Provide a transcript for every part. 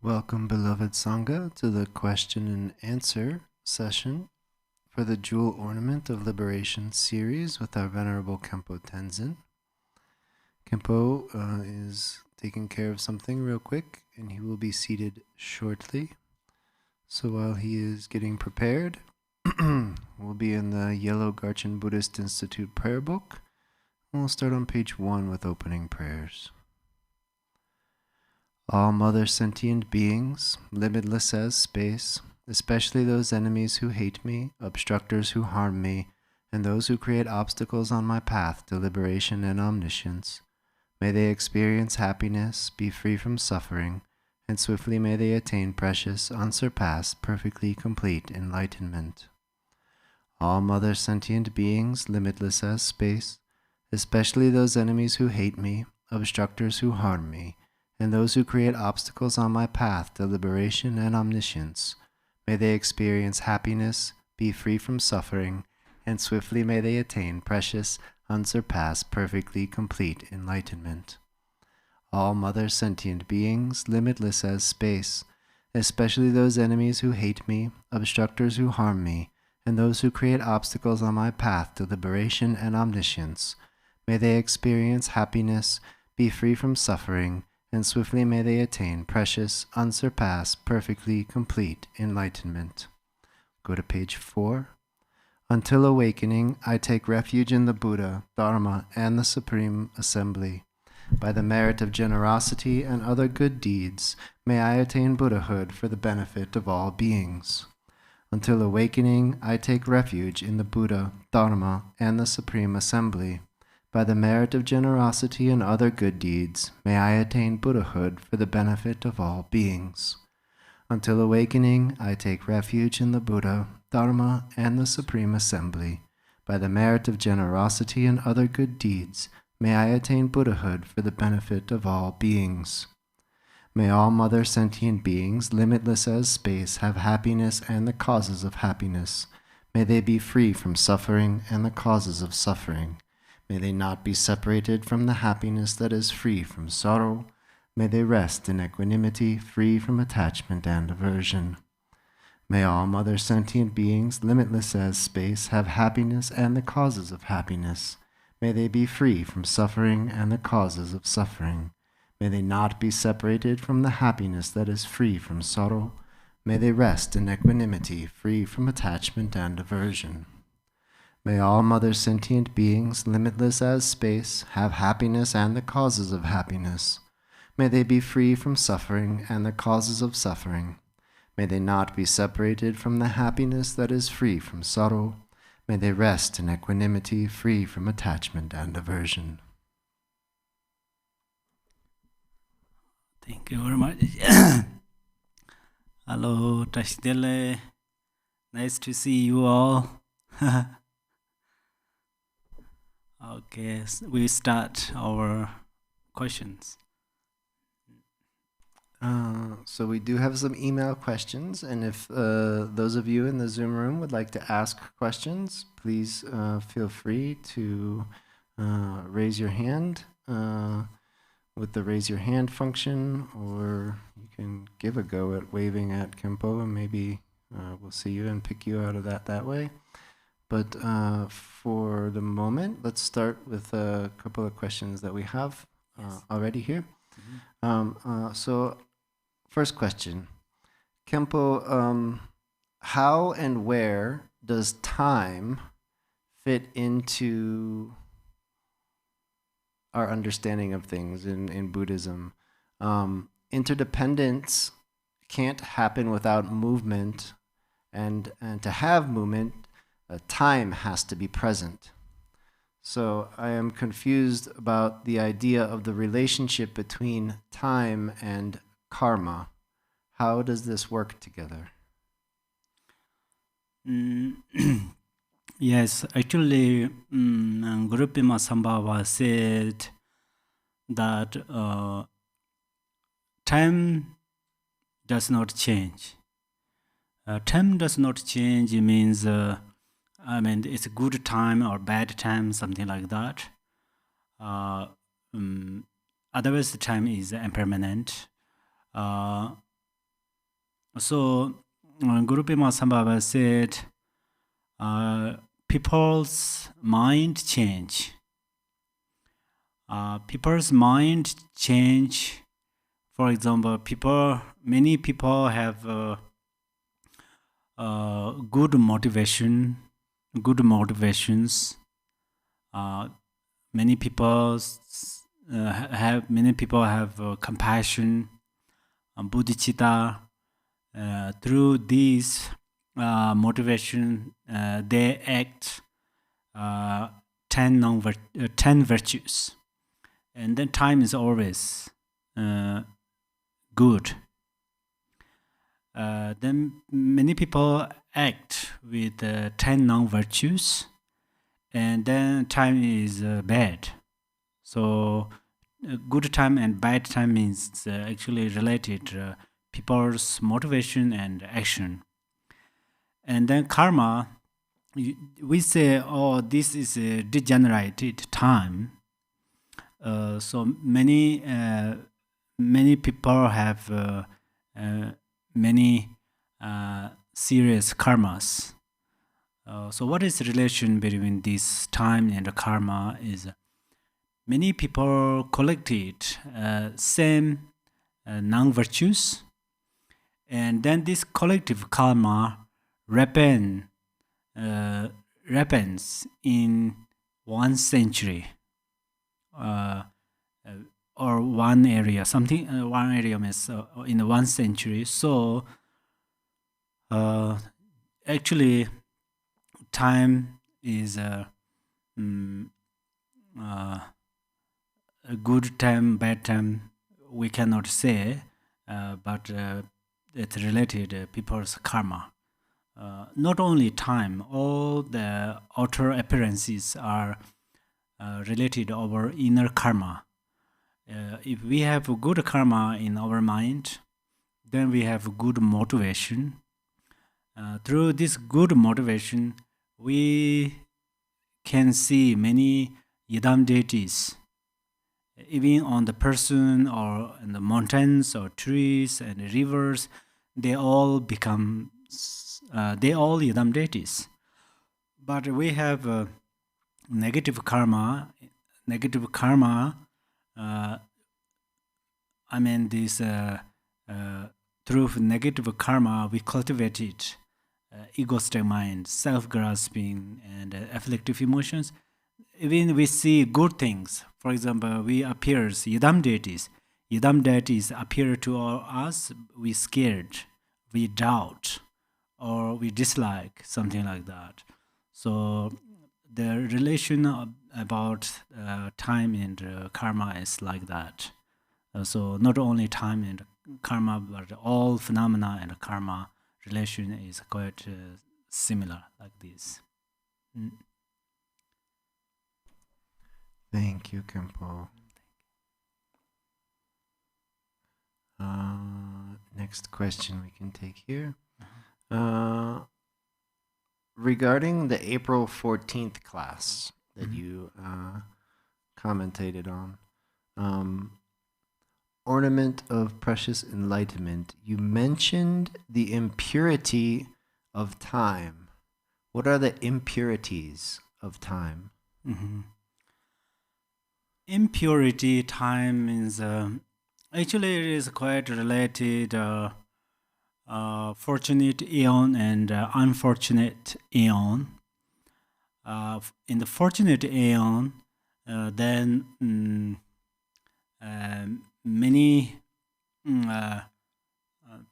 Welcome, beloved Sangha, to the question and answer session for the Jewel Ornament of Liberation series with our Venerable Khenpo Tenzin. Khenpo is taking care of something real quick, and he will be seated shortly. So while he is getting prepared, we'll be in the Yellow Garchen Buddhist Institute prayer book. And we'll start on page 1 with opening prayers. All mother sentient beings, limitless as space, especially those enemies who hate me, obstructors who harm me, and those who create obstacles on my path to liberation and omniscience, may they experience happiness, be free from suffering, and swiftly may they attain precious, unsurpassed, perfectly complete enlightenment. All mother sentient beings, limitless as space, especially those enemies who hate me, obstructors who harm me, and those who create obstacles on my path to liberation and omniscience, may they experience happiness, be free from suffering, and swiftly may they attain precious, unsurpassed, perfectly complete enlightenment. All mother sentient beings, limitless as space, especially those enemies who hate me, obstructors who harm me, and those who create obstacles on my path to liberation and omniscience, may they experience happiness, be free from suffering, and swiftly may they attain precious, unsurpassed, perfectly complete enlightenment. Go to page 4. Until awakening, I take refuge in the Buddha, Dharma, and the Supreme Assembly. By the merit of generosity and other good deeds, may I attain Buddhahood for the benefit of all beings. Until awakening, I take refuge in the Buddha, Dharma, and the Supreme Assembly. By the merit of generosity and other good deeds, may I attain Buddhahood for the benefit of all beings. Until awakening, I take refuge in the Buddha, Dharma, and the Supreme Assembly. By the merit of generosity and other good deeds, may I attain Buddhahood for the benefit of all beings. May all mother sentient beings, limitless as space, have happiness and the causes of happiness. May they be free from suffering and the causes of suffering. May they not be separated from the happiness that is free from sorrow. May they rest in equanimity, free from attachment and aversion. May all mother sentient beings, limitless as space, have happiness and the causes of happiness. May they be free from suffering and the causes of suffering. May they not be separated from the happiness that is free from sorrow. May they rest in equanimity, free from attachment and aversion. May all mother sentient beings, limitless as space, have happiness and the causes of happiness. May they be free from suffering and the causes of suffering. May they not be separated from the happiness that is free from sorrow. May they rest in equanimity, free from attachment and aversion. Thank you very much. Hello, Tashdele. Nice to see you all. Okay, we start our questions. So we do have some email questions, and if those of you in the Zoom room would like to ask questions, please feel free to raise your hand with the raise your hand function, or you can give a go at waving at Khenpo, and maybe we'll see you and pick you out of that way. But for the moment, let's start with a couple of questions that we have already here. So first question, Khenpo, how and where does time fit into our understanding of things in Buddhism? Interdependence can't happen without movement, and to have movement, time has to be present. So I am confused about the idea of the relationship between time and karma. How does this work together? Yes, actually, Guru Pema Sambhava said that time does not change. Time does not change means it's a good time or bad time, something like that. Otherwise, the time is impermanent. So Guru Pema Sambhava said, people's mind change. People's mind change. For example, many people have good motivations. Many people have compassion, bodhicitta. Through these motivation, they act 10 virtues, and then time is always good. Then many people act with 10 non-virtues, and then time is bad. So good time and bad time is actually related people's motivation and action. And then karma, we say, oh, this is a degenerated time. So many people have many serious karmas. So what is the relation between this time and the karma is many people collected same non-virtues, and then this collective karma repents in 1 century or one area. One area means in 1 century. So actually, time is a good time, bad time. We cannot say, but it's related people's karma. Not only time, all the outer appearances are related to our inner karma. If we have a good karma in our mind, then we have good motivation. Through this good motivation, we can see many yidam deities, even on the person or in the mountains or trees and rivers. They all become yidam deities. But we have negative karma. Through negative karma, we cultivated egoistic mind, self-grasping, and afflictive emotions. Even we see good things. For example, we appear yidam deities. Yidam deities appear to us. We scared, we doubt, or we dislike, something like that. So the relation about time and karma is like that. So not only time and karma, but all phenomena and karma relation is quite similar, like this. Thank you, Khenpo. Next question we can take here. Regarding the April 14th class that you commentated on, Ornament of Precious Enlightenment, you mentioned the impurity of time. What are the impurities of time? Impurity time means actually it is quite related fortunate aeon and unfortunate aeon. In the fortunate aeon, then many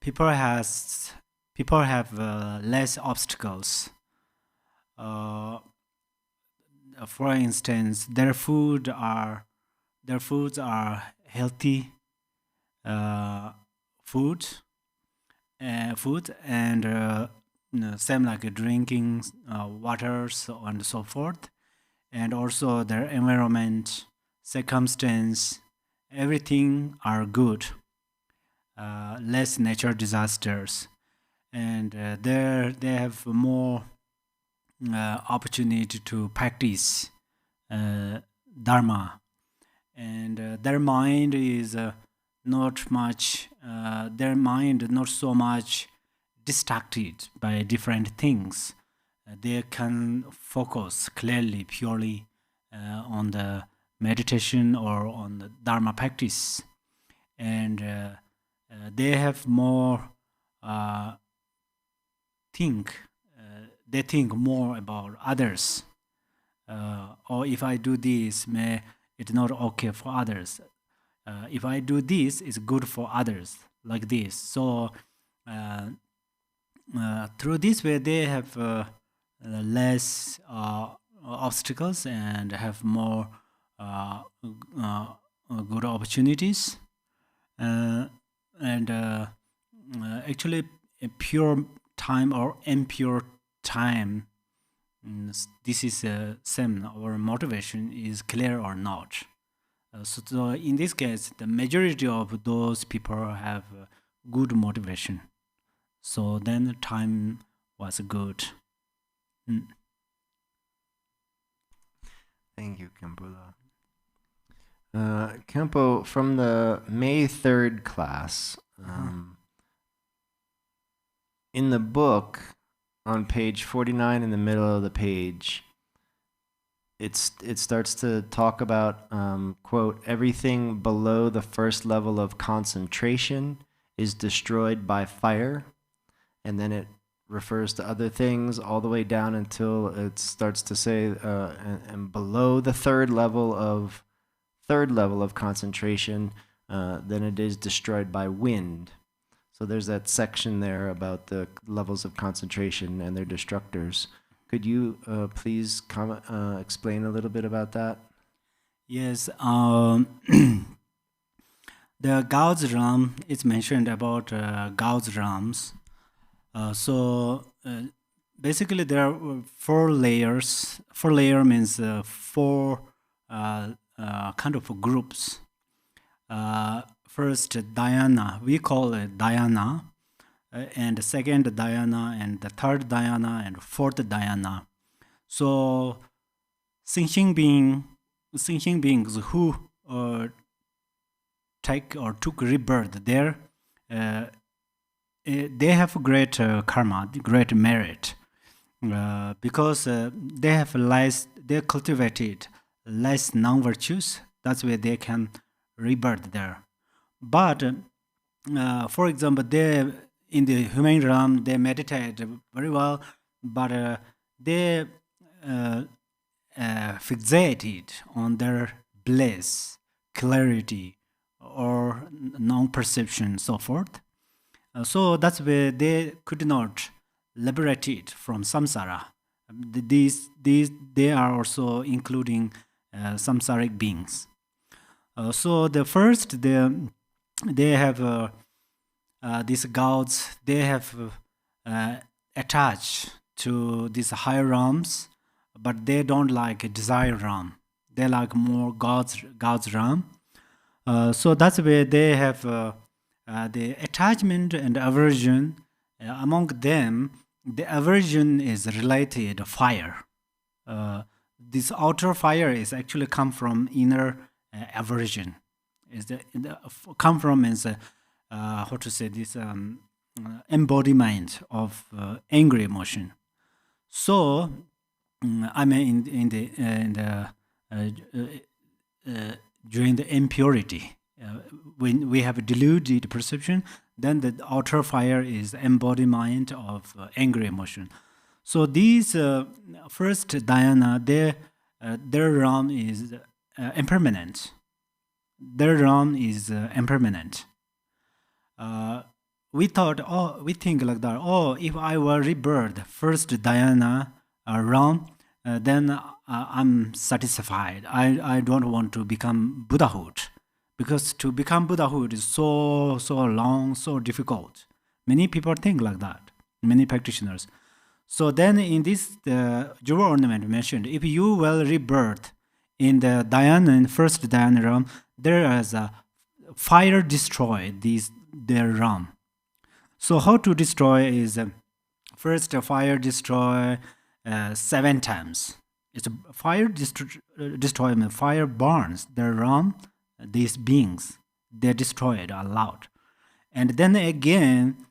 people have less obstacles. For instance, their foods are healthy food and same like drinking water and so forth, and also their environment, circumstance, everything are good. Less natural disasters, and there they have more opportunity to practice dharma, and their mind is not much, their mind not so much distracted by different things. They can focus clearly, purely on the meditation or on the Dharma practice. And they have more they think more about others. Or if I do this, it's not okay for others. If I do this, it's good for others, like this. So through this way, they have less obstacles and have more good opportunities. And actually, a pure time or impure time, this is same. Our motivation is clear or not. So in this case, the majority of those people have good motivation. So then the time was good. Thank you, Khenpo. Khenpo, from the May 3rd class, in the book, on page 49 in the middle of the page, it starts to talk about, quote, everything below the first level of concentration is destroyed by fire. And then it refers to other things all the way down until it starts to say, and below the third level of concentration, then it is destroyed by wind. So there's that section there about the levels of concentration and their destructors. Could you please explain a little bit about that? Yes. The Gao's realm is mentioned about Gao's realms. So basically, there are 4 layers. 4 layer means 4 kind of groups. First, dhyana. We call it dhyana. And the second dhyana, and the third dhyana, and fourth dhyana. So, sentient beings who took rebirth there, they have great karma, great merit, because they cultivated less non-virtues. That's why they can rebirth there. But for example, they in the human realm they meditate very well, but they fixated on their bliss, clarity, or non-perception, so forth. So that's where they could not liberate it from samsara. They are also including samsaric beings. So the first, they have these gods. They have attached to these higher realms, but they don't like a desire realm. They like more God's realm. So that's where they have the attachment and aversion. Among them, the aversion is related to fire. This outer fire is actually come from inner aversion. Come from is how to say this embodiment of angry emotion. So I mean during the impurity, when we have a deluded perception, then the outer fire is embodiment of angry emotion. So these first dhyana, their realm is impermanent. Their realm is impermanent. We think like that. If I were rebirth, first dhyana realm, then I'm satisfied. I don't want to become Buddhahood, because to become Buddhahood is so long, so difficult. Many people think like that. Many practitioners. So then in this jewel ornament mentioned, if you will rebirth in the dhyana, first dhyana realm, there is a fire destroy their realm. So how to destroy is first fire destroy 7 times. It's a fire destroy. Fire burns their realm. These beings, they destroyed a lot. And then again,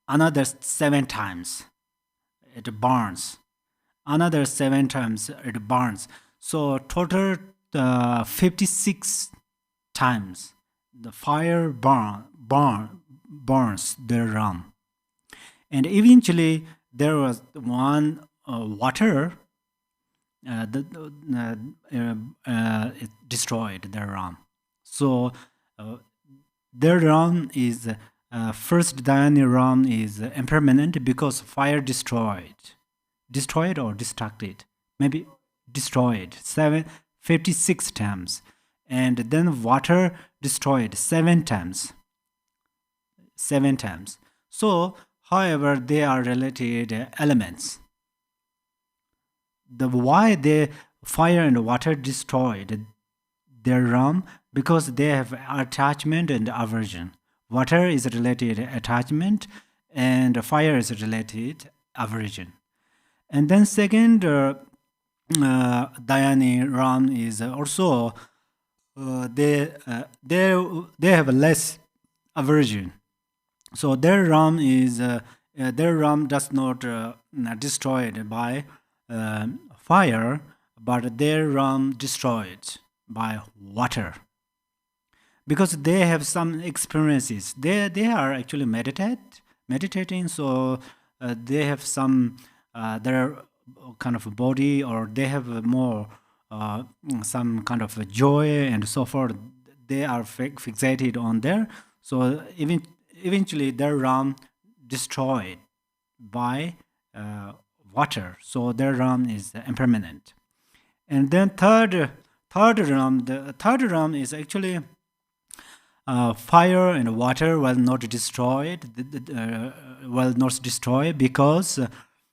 another 7 times it burns. Another 7 times it burns. So total 56 times the fire burns their realm. And eventually there was one water it destroyed their realm. So their realm is first Dhyani realm is impermanent because fire destroyed or destructed, maybe destroyed 56 times, and then water destroyed 7 times. So however they are related elements. The why the fire and water destroyed their realm, because they have attachment and aversion. Water is related attachment and fire is related aversion. And then second Dhyani realm is also they have less aversion. So their realm does not destroyed by fire, but their realm destroyed by water. Because they have some experiences. They are actually meditating, so they have some their kind of body, or they have more some kind of joy and so forth. They are fixated on there. So eventually their realm destroyed by water. So their realm is impermanent. And then third realm, the third realm is actually fire and water will not destroyed, because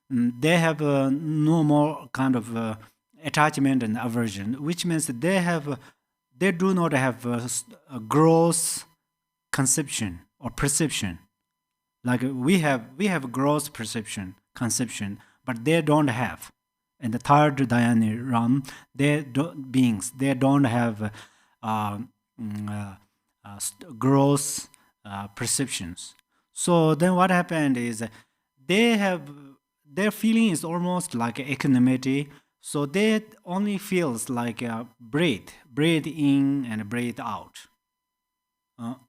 they have no more kind of attachment and aversion, which means they do not have a gross conception or perception. Like we have gross perception, conception, but they don't have. In the third Dhyani realm, they don't have gross perceptions. So then what happened is their feeling is almost like equanimity. So they only feels like breathe in and breathe out.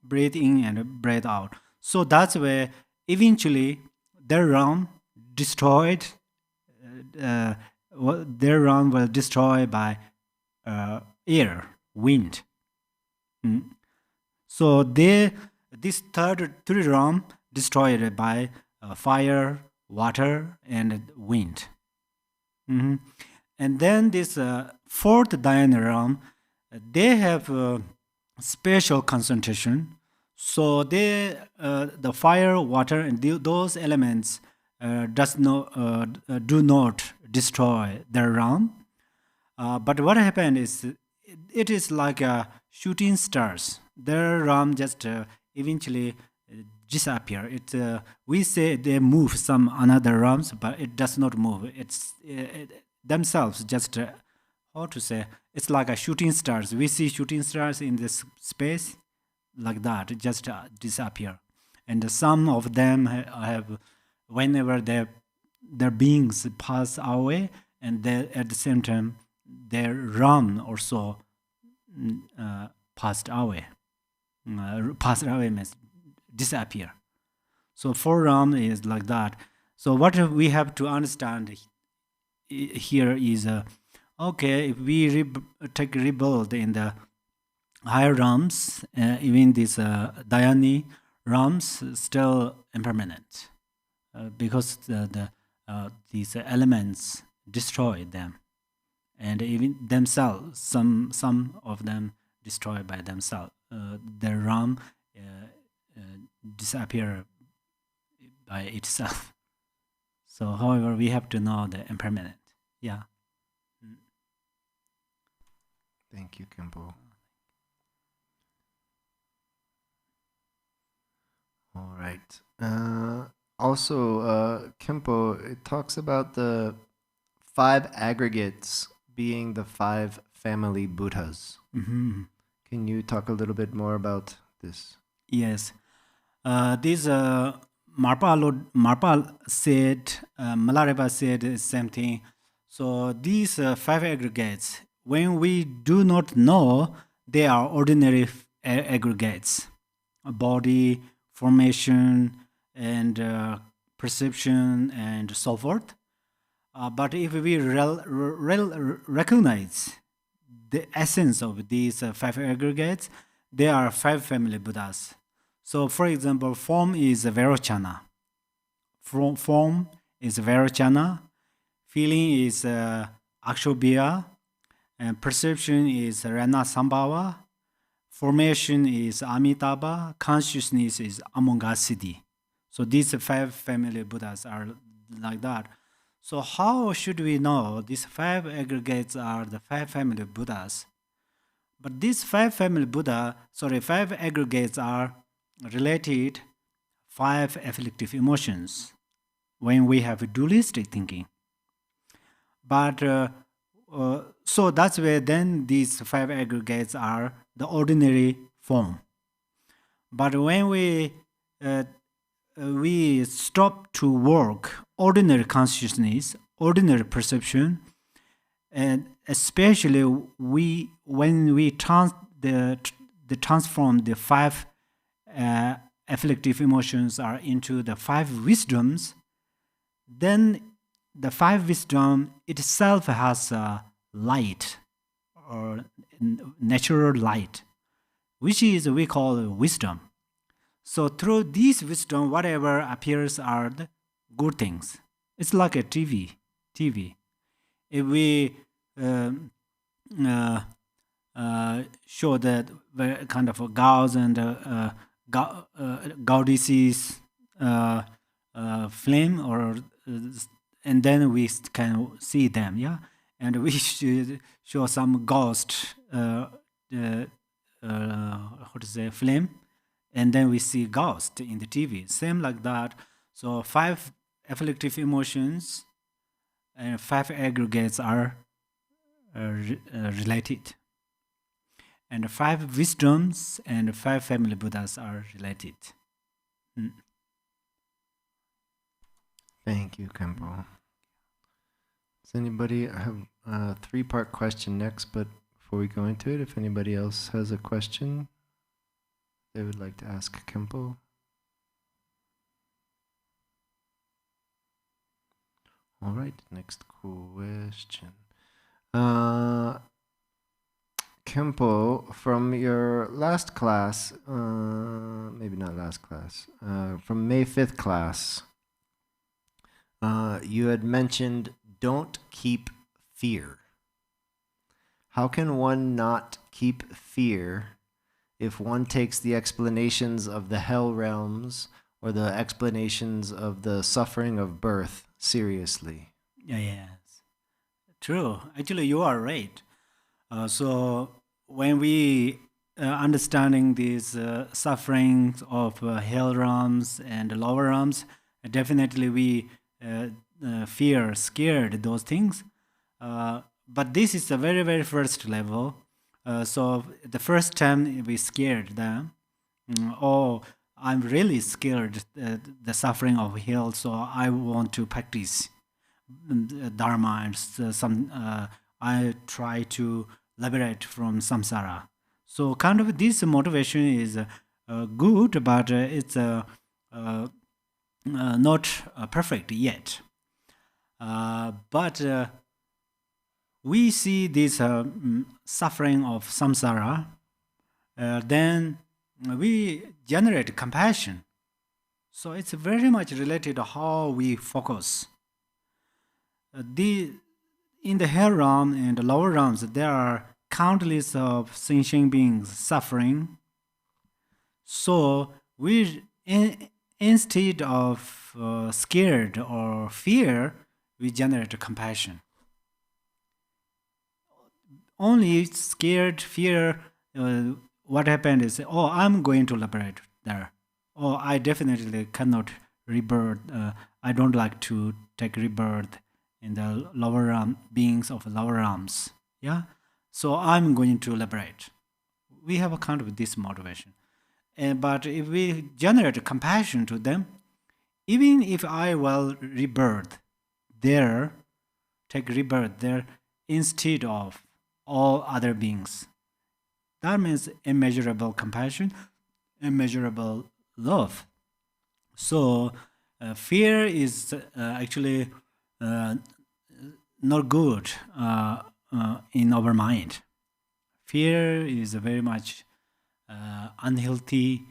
Breathe in and breathe out. So that's where eventually their realm destroyed. Their realm was destroyed by air, wind. So this third realm destroyed by fire, water, and wind. And then this fourth Dhyana realm, they have special concentration. So the fire, water, and those elements do not destroy their realm. But what happened is it is like shooting stars. Their realm just eventually disappear. We say they move some another realms, but it does not move. It's themselves just how to say, it's like a shooting stars. We see shooting stars in this space like that, it just disappear. And some of them have whenever their beings pass away, and they, at the same time their realm also passed away. Passed away means disappear. So four realm is like that. So what we have to understand here is okay, if we rebuild in the higher realms, even these Dhyani realms still impermanent, because these elements destroy them, and even themselves, some of them destroyed by themselves. Their realm disappear by itself. So, however, we have to know the impermanent. Yeah. Thank you, Khenpo. All right. Also, Khenpo, it talks about the 5 aggregates being the 5 family Buddhas. Mm-hmm. Can you talk a little bit more about this? Yes. This Marpa said, Milarepa said the same thing. So these 5 aggregates, when we do not know, they are ordinary aggregates: body, formation, and perception, and so forth. But if we recognize the essence of these 5 aggregates, they are 5 family Buddhas. So, for example, form is Vairocana. Form is Vairocana. Feeling is Akshobhya. And perception is Rana Sambhava. Formation is Amitabha. Consciousness is Amonghasiddhi. So these 5 family Buddhas are like that. So how should we know these 5 aggregates are the 5 family Buddhas? But these 5 aggregates are related 5 afflictive emotions when we have dualistic thinking. But so that's where then these 5 aggregates are the ordinary form. But when we stop to work ordinary consciousness, ordinary perception, and especially when we transform the 5 afflictive emotions are into the 5 wisdoms, then the 5 wisdom itself has a light or natural light, which is we call wisdom. So through this wisdom, whatever appears are the good things. It's like a TV. If we show that kind of gauze and goddesses flame, or and then we can see them, yeah. And we should show some ghost, how to say, flame, and then we see ghost in the TV. Same like that. So 5 afflictive emotions and 5 aggregates are related, and 5 wisdoms and 5 family Buddhas are related. Thank you, Khenpo. Does anybody have a 3-part question next? But before we go into it, if anybody else has a question they would like to ask Khenpo. All right, next question. Khenpo, from your last class, maybe not last class, from May 5th class, you had mentioned don't keep fear. How can one not keep fear if one takes the explanations of the hell realms or the explanations of the suffering of birth seriously? Yes, true. Actually, you are right. So when we understanding these sufferings of hell realms and lower realms, definitely we fear, scared those things. But this is the very, very first level. So the first time we scared them, oh, I'm really scared the suffering of hell, so I want to practice dharma and I try to liberate from samsara. So kind of this motivation is good, but it's not perfect yet. But we see this suffering of samsara, then we generate compassion. So it's very much related to how we focus. In the hell realm and the lower realms, there are countless of sentient beings suffering. So we, instead of scared or fear, we generate compassion. Only scared, fear, what happened is, oh, I'm going to liberate there. Oh, I definitely cannot rebirth. I don't like to take rebirth in the lower realm, beings of lower realms. Yeah. so I'm going to liberate. We have a kind of this motivation. But if we generate compassion to them, even if I will rebirth there, take rebirth there instead of all other beings, that means immeasurable compassion, immeasurable love. So fear is actually not good in our mind. Fear is a very much unhealthy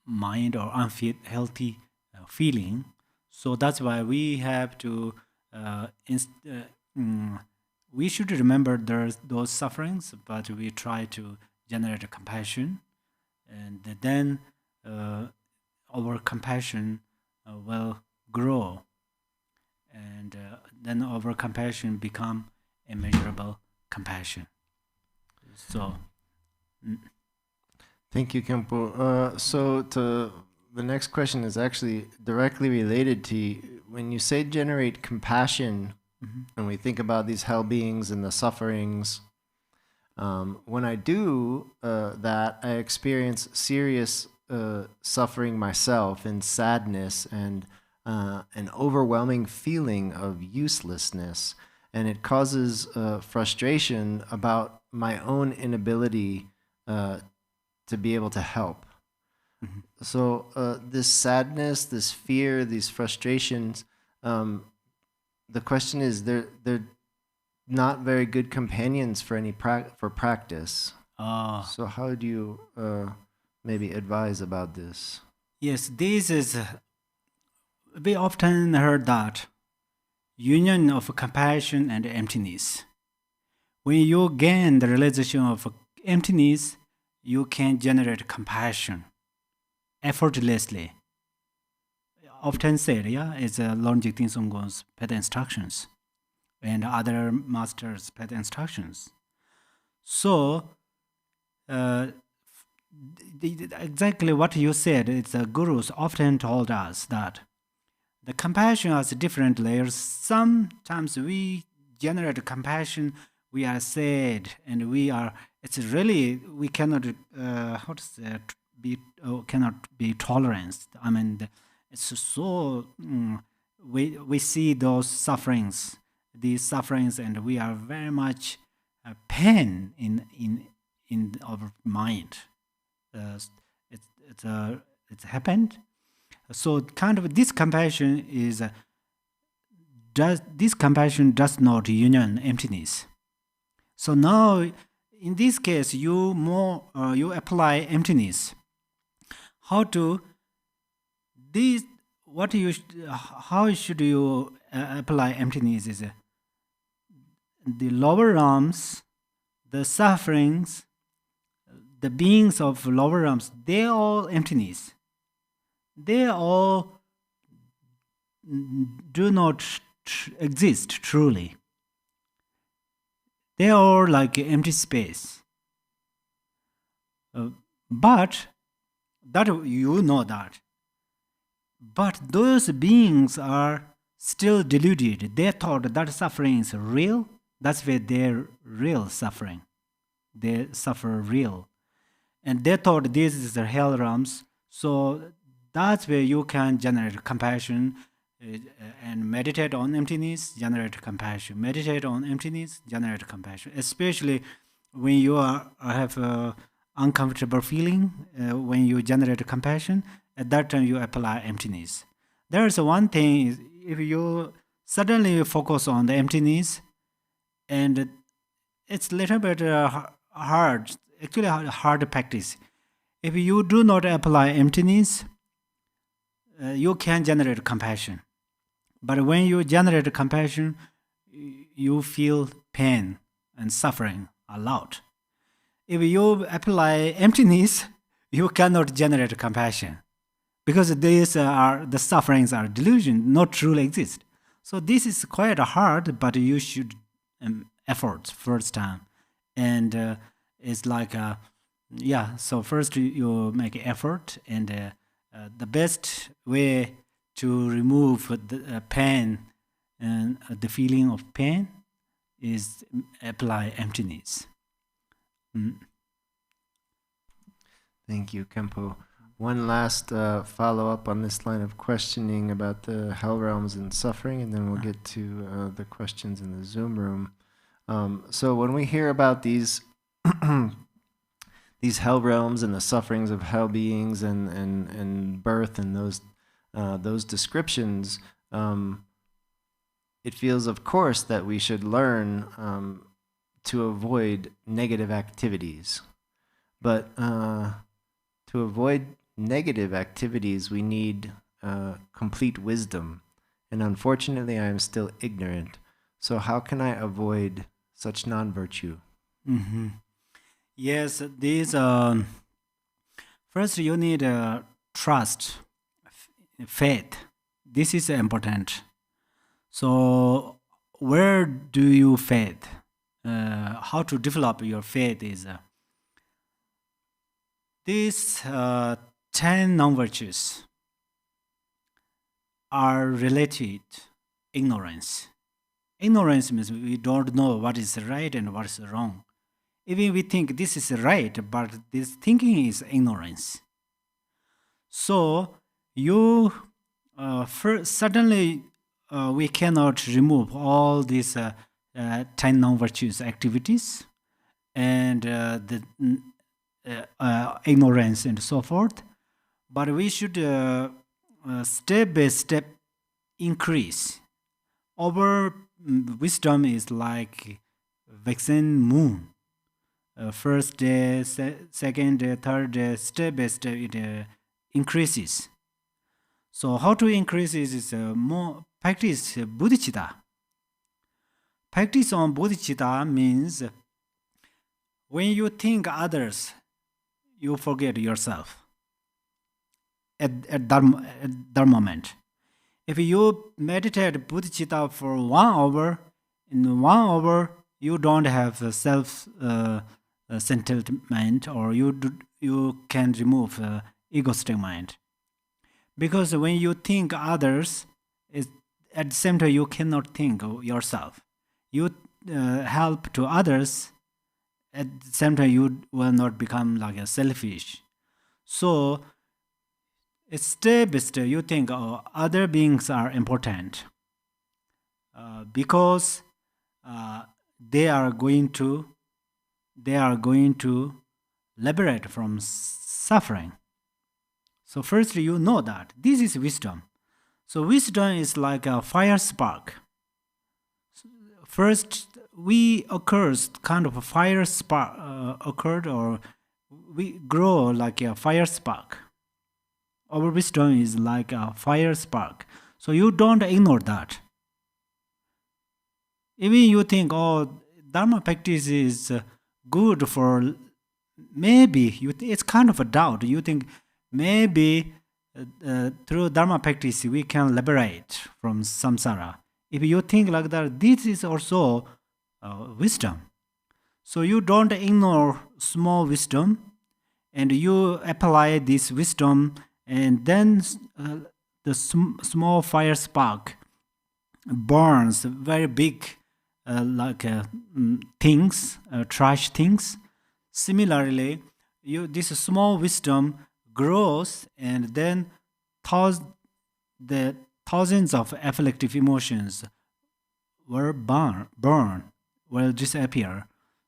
mind or unhealthy feeling. So that's why we have to we should remember those sufferings, but we try to generate compassion, and then our compassion will grow, and then our compassion become immeasurable compassion. So Thank you, Khenpo. The next question is actually directly related to when you say generate compassion, and we think about these hell beings and the sufferings. When I do that, I experience serious suffering myself and sadness and an overwhelming feeling of uselessness. And it causes frustration about my own inability to be able to help. So this sadness, this fear, these frustrations, the question is, they're not very good companions for any for practice. So how do you maybe advise about this? Yes, this is, we often heard that union of compassion and emptiness. When you gain the realization of emptiness, you can generate compassion effortlessly. Often said, it's Lord Jigten Songgon's path instructions and other masters' path instructions. So, exactly what you said, it's the gurus often told us that the compassion has different layers. Sometimes we generate compassion, we are sad, and it's really, we cannot, cannot be tolerant. I mean, it's so, we see these sufferings, and we are very much pain in our mind. It's happened. So kind of this compassion does not union emptiness. So now in this case you apply emptiness. How should you apply emptiness is the lower realms, the sufferings, the beings of lower realms, they all emptiness. They all do not exist truly. They are like empty space. But that you know that. But those beings are still deluded. They thought that suffering is real. That's where their real suffering. They suffer real. And they thought this is the hell realms. So that's where you can generate compassion and meditate on emptiness, generate compassion. Meditate on emptiness, generate compassion. Especially when you have a uncomfortable feeling, when you generate compassion, at that time you apply emptiness. There is one thing, if you suddenly focus on the emptiness, and it's a little bit hard, actually hard to practice. If you do not apply emptiness, you can generate compassion. But when you generate compassion, you feel pain and suffering a lot. If you apply emptiness, you cannot generate compassion because the sufferings are delusion, not truly exist. So this is quite hard, but you should effort first time, and it's like so first you make effort, and the best way to remove the pain and the feeling of pain is apply emptiness. Thank you, Khenpo. One last follow-up on this line of questioning about the hell realms and suffering, and then we'll get to the questions in the Zoom room. So when we hear about these these hell realms and the sufferings of hell beings and birth and those descriptions, it feels, of course, that we should learn to avoid negative activities. But to avoid negative activities, we need complete wisdom. And unfortunately, I am still ignorant. So how can I avoid such non-virtue? Mm-hmm. Yes, these first you need trust, faith. This is important. So where do you faith? How to develop your faith is these 10 non-virtues are related ignorance. Ignorance means we don't know what is right and what is wrong. Even we think this is right, but this thinking is ignorance. So you suddenly we cannot remove all these 10 non-virtues activities and the ignorance and so forth. But we should step by step increase. Our wisdom is like vaccine moon. First day, second day, third day, step by step it increases. So how to increase is more practice bodhicitta. Practice on bodhicitta means when you think others, you forget yourself at that moment. If you meditate bodhicitta for 1 hour, in 1 hour you don't have self-centered mind, or you can remove egoistic mind. Because when you think others, at the same time you cannot think of yourself. You help to others, at the same time you will not become like a selfish. So step by step you think other beings are important because they are going to liberate from suffering. So firstly you know that this is wisdom. So wisdom is like a fire spark. First we occurs kind of a fire spark occurred, or we grow like a fire spark. Our wisdom is like a fire spark. So you don't ignore that. Even you think, oh, Dharma practice is good for maybe, it's kind of a doubt. You think maybe through Dharma practice we can liberate from samsara. If you think like that, this is also wisdom. So you don't ignore small wisdom, and you apply this wisdom, and then the small fire spark burns very big things, trash things. Similarly, this small wisdom grows, and then the thousands of afflictive emotions will will disappear.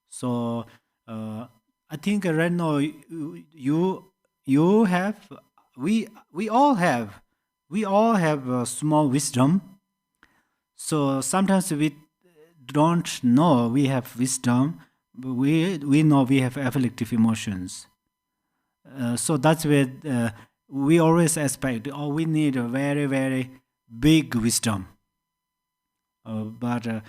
So I think right now you have, we all have a small wisdom. So sometimes we don't know we have wisdom, but we know we have afflictive emotions. So that's where we always expect, oh, we need a very, very big wisdom. But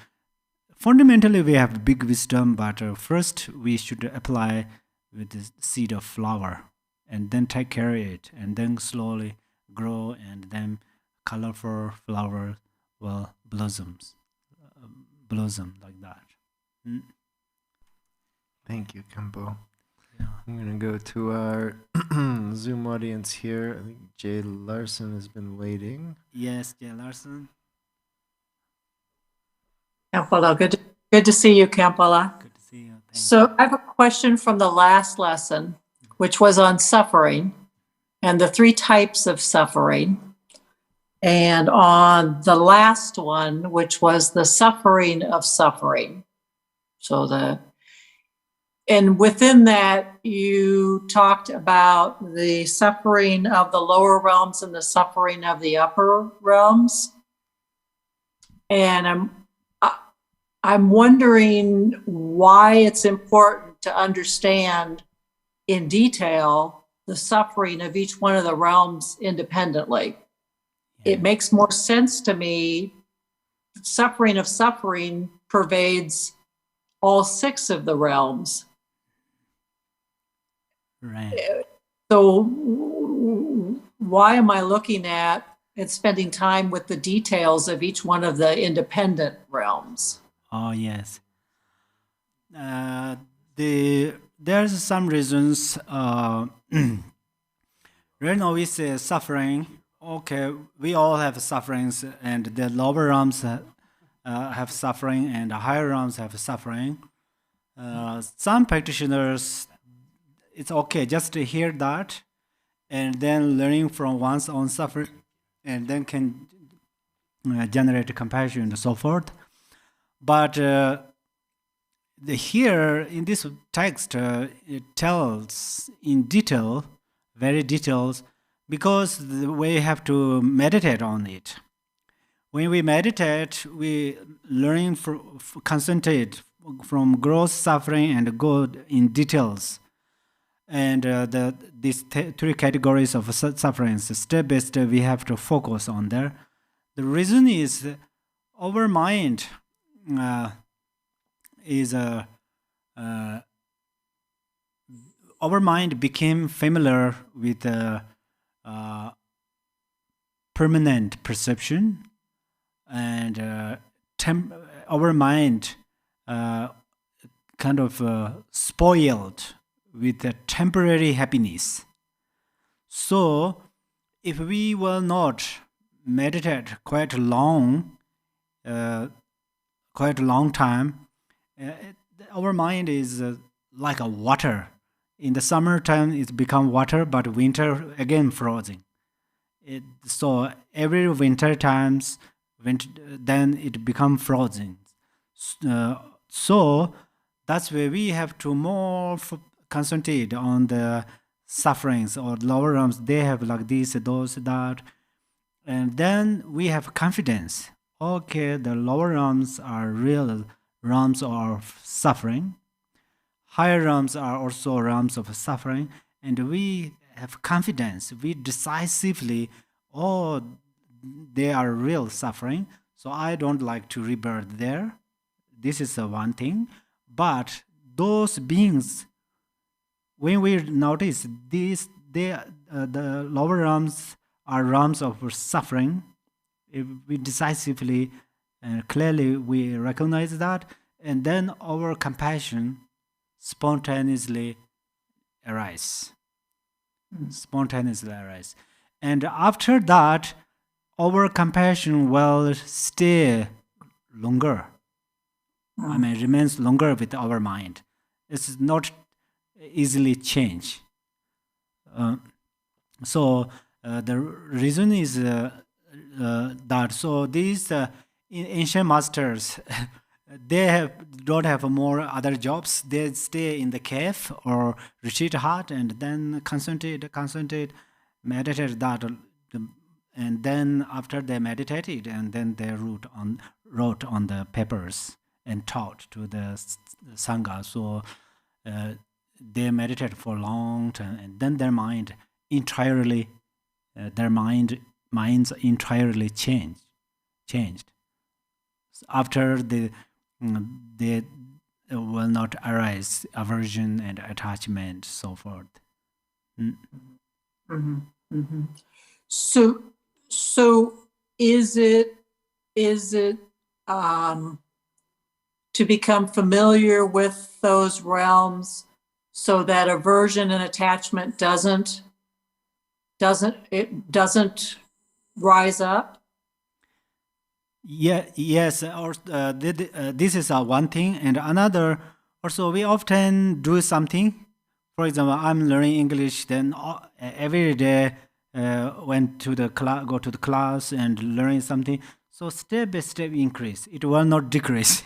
fundamentally we have big wisdom, but first we should apply with the seed of flower, and then take care of it, and then slowly grow, and then colorful flower will blossom like that. Thank you, Khenpo. Yeah. I'm going to go to our Zoom audience here. I think Jay Larson has been waiting. Yes, Jay Larson. Yeah, well, good Good to see you, Khenpo. Good to see you. Thank you. So I have a question from the last lesson, which was on suffering and the 3 types of suffering. And on the last one, which was the suffering of suffering. And within that, you talked about the suffering of the lower realms and the suffering of the upper realms. And I'm wondering why it's important to understand in detail the suffering of each one of the realms independently. Yeah. It makes more sense to me. Suffering of suffering pervades all 6 of the realms. Right. So why am I looking at and spending time with the details of each one of the independent realms? Oh, yes. There's some reasons. Right now we say suffering. Okay, we all have sufferings, and the lower realms have suffering, and the higher realms have suffering. Some practitioners, it's okay just to hear that, and then learning from one's own suffering, and then can generate compassion and so forth. But here in this text, it tells in detail, very details, because we have to meditate on it. When we meditate, we learn concentrate from gross suffering and go in details. And these 3 categories of sufferings, step by step, we have to focus on there. The reason is our mind our mind became familiar with permanent perception, and our mind kind of spoiled with a temporary happiness. So if we will not meditate quite a long time, our mind is like a water. In the summertime, it's become water, but winter again frozen. So every winter times, then it become frozen. So that's where we have to more concentrate on the sufferings or lower realms. They have like this, those, that, and then we have confidence. Okay, the lower realms are real realms of suffering. Higher realms are also realms of suffering, and we have confidence. We decisively, oh, they are real suffering, so I don't like to rebirth there. This is the one thing. But those beings, when we notice these, the lower realms are realms of suffering. If we decisively and clearly we recognize that, and then our compassion spontaneously arise. And after that, our compassion will stay longer. Remains longer with our mind. It's not easily changed. So the reason is that so these ancient masters they don't have more other jobs. They stay in the cave or retreat hut and then concentrate, meditate that, and then after they meditated, and then they wrote on the papers and taught to the sangha. So they meditate for a long time, and then their minds entirely changed. After they will not arise aversion and attachment, so forth. Mm-hmm. Mm-hmm. So is it to become familiar with those realms so that aversion and attachment doesn't rise up? Yes. This is one thing, and another. Also, we often do something. For example, I'm learning English. Then every day, went to the class, go to the class, and learning something. So step by step increase. It will not decrease.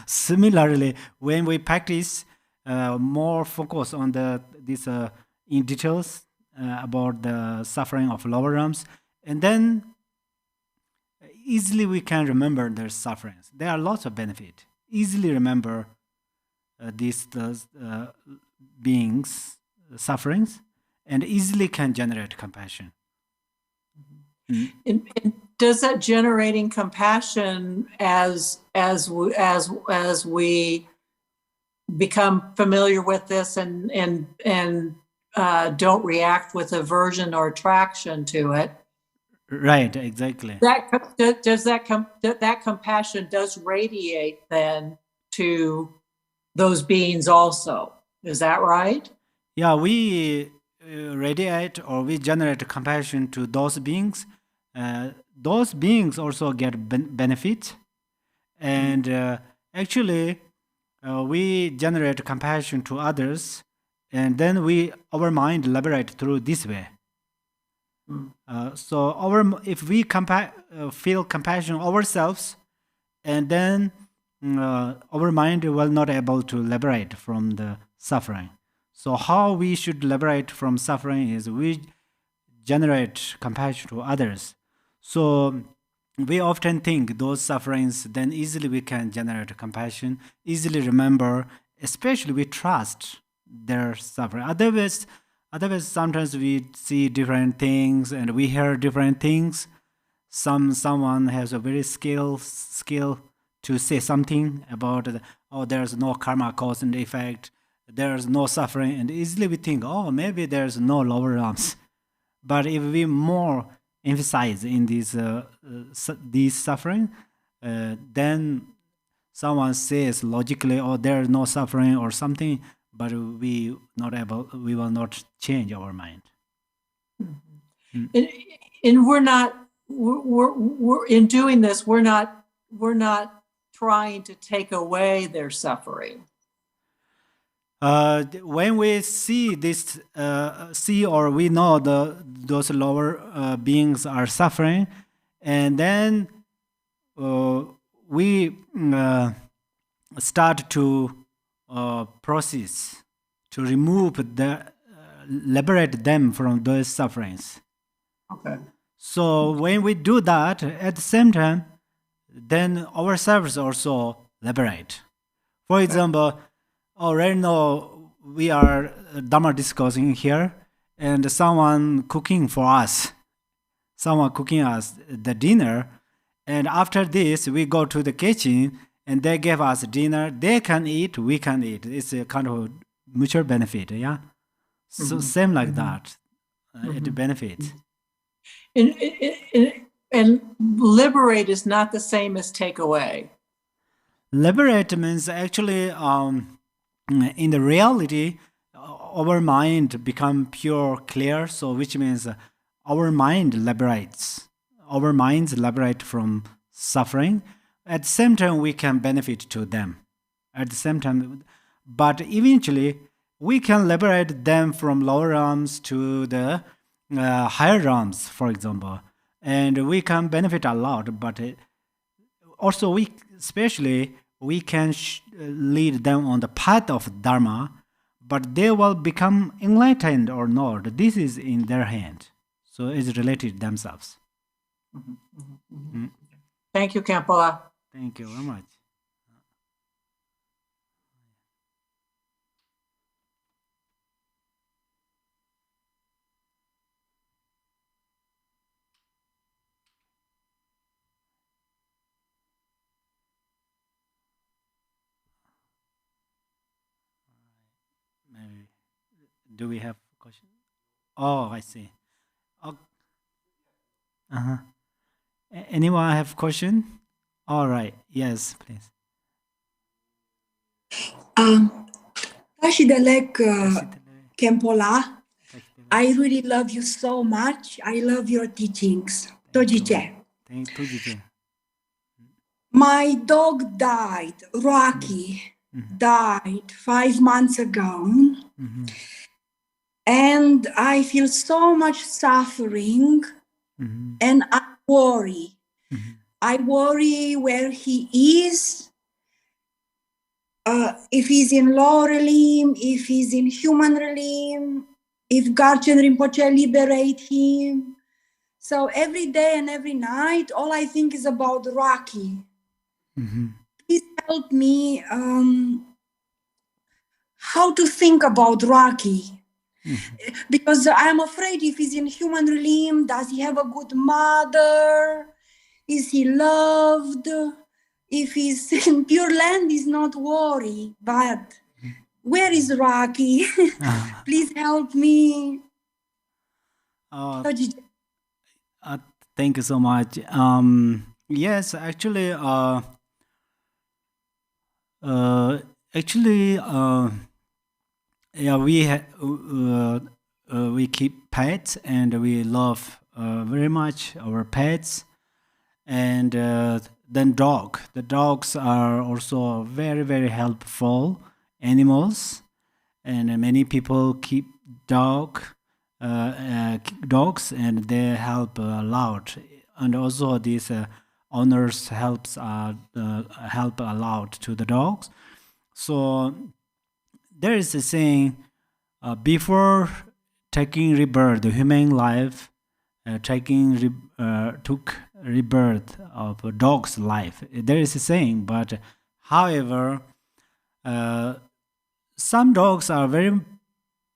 Similarly, when we practice more focus on this in details about the suffering of lower realms, and then easily we can remember their sufferings. There are lots of benefit. Easily remember these beings' sufferings, and easily can generate compassion. And does that generating compassion as we become familiar with this and don't react with aversion or attraction to it? Right, exactly. That compassion does radiate then to those beings also. Is that right? Yeah, we radiate or we generate compassion to those beings. Those beings also get benefit, and actually, we generate compassion to others, and then our mind liberate through this way. So if we feel compassion ourselves, and then our mind will not able to liberate from the suffering. So how we should liberate from suffering is we generate compassion to others. So we often think those sufferings, then easily we can generate compassion, easily remember, especially we trust their suffering. Otherwise sometimes we see different things and we hear different things. Someone has a very skill to say something about there's no karma cause and effect, there's no suffering, and easily we think, maybe there's no lower realms. But if we more emphasize in these suffering, then someone says logically, there's no suffering or something, but we will not change our mind. And we're in doing this, we're not trying to take away their suffering. When we see this, or we know those lower beings are suffering, and then we start to process to liberate them from those sufferings. Okay. So when we do that, at the same time, then ourselves also liberate. For example, right now we are Dharma discussing here, and someone cooking us the dinner, and after this we go to the kitchen and they give us dinner. They can eat, we can eat. It's a kind of mutual benefit, yeah. So same like that, it benefits. And liberate is not the same as take away. Liberate means actually, in the reality, our mind become pure, clear. So which means our mind liberates. Our minds liberate from suffering. At the same time, we can benefit to them. At the same time, but eventually, we can liberate them from lower realms to the higher realms, for example, and we can benefit a lot. But also, we can lead them on the path of Dharma, but they will become enlightened or not. This is in their hand, so it's related to themselves. Thank you, Khenpo. Thank you very much. Maybe. Do we have a question? Oh, I see. Anyone have question? All right. Yes, please. Tashidalek Kempola, I really love you so much. I love your teachings. Tojije. Thank you. My dog died. Rocky died 5 months ago. And I feel so much suffering, and I worry. I worry where he is, if he's in lower realm, if he's in human realm, if Garchen Rinpoche liberate him. So every day and every night, all I think is about Rocky. Please help me how to think about Rocky. Because I'm afraid if he's in human realm, does he have a good mother? Is he loved? If he's in Pure Land, he's not worried. But where is Rocky? Please help me. Thank you so much. Yes, actually, yeah, we keep pets and we love very much our pets, and then the dogs are also very, very helpful animals, and many people keep dogs and they help a lot, and also these owners help a lot to the dogs. So there is a saying, before taking rebirth, the human life took rebirth of a dog's life. There is a saying, but however, some dogs are very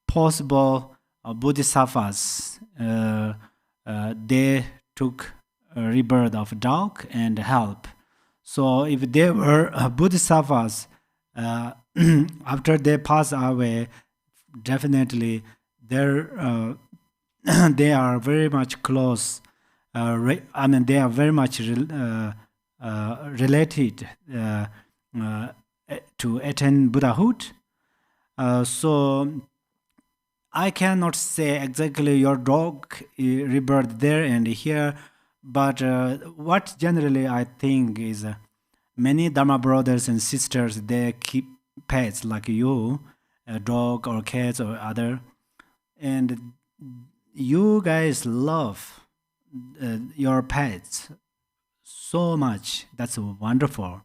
possible bodhisattvas. They took rebirth of a dog and help. So if they were bodhisattvas, after they pass away, definitely they are very much close. They are very much related to attain Buddhahood. So I cannot say exactly your dog rebirth there and here, but what generally I think is many Dharma brothers and sisters, they keep pets like you, a dog or cats or other, and you guys love your pets so much. That's wonderful.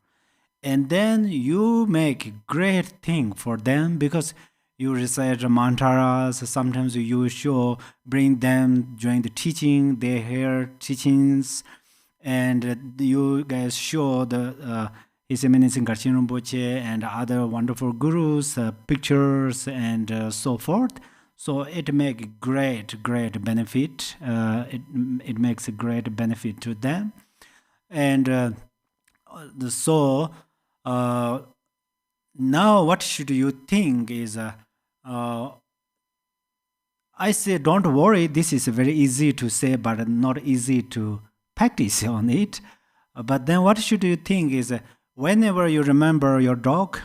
And then you make great thing for them because you recite mantras. Sometimes you bring them during the teaching. They hear teachings, and you guys show the His Eminence Garchen Rinpoche and other wonderful gurus pictures and so forth. So it makes great benefit. It makes a great benefit to them, and so now what should you think is I say don't worry. This is very easy to say, but not easy to practice on it. But then what should you think is whenever you remember your dog,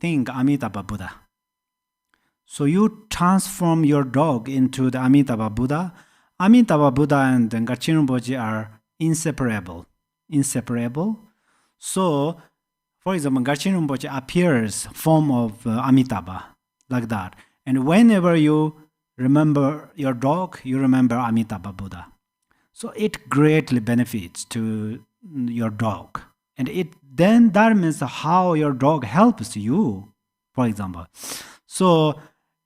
think Amitabha Buddha. So you transform your dog into the Amitabha Buddha. Amitabha Buddha and Garchen Rinpoche are inseparable. So, for example, Garchen Rinpoche appears form of Amitabha, like that. And whenever you remember your dog, you remember Amitabha Buddha. So it greatly benefits to your dog. And then that means how your dog helps you, for example. So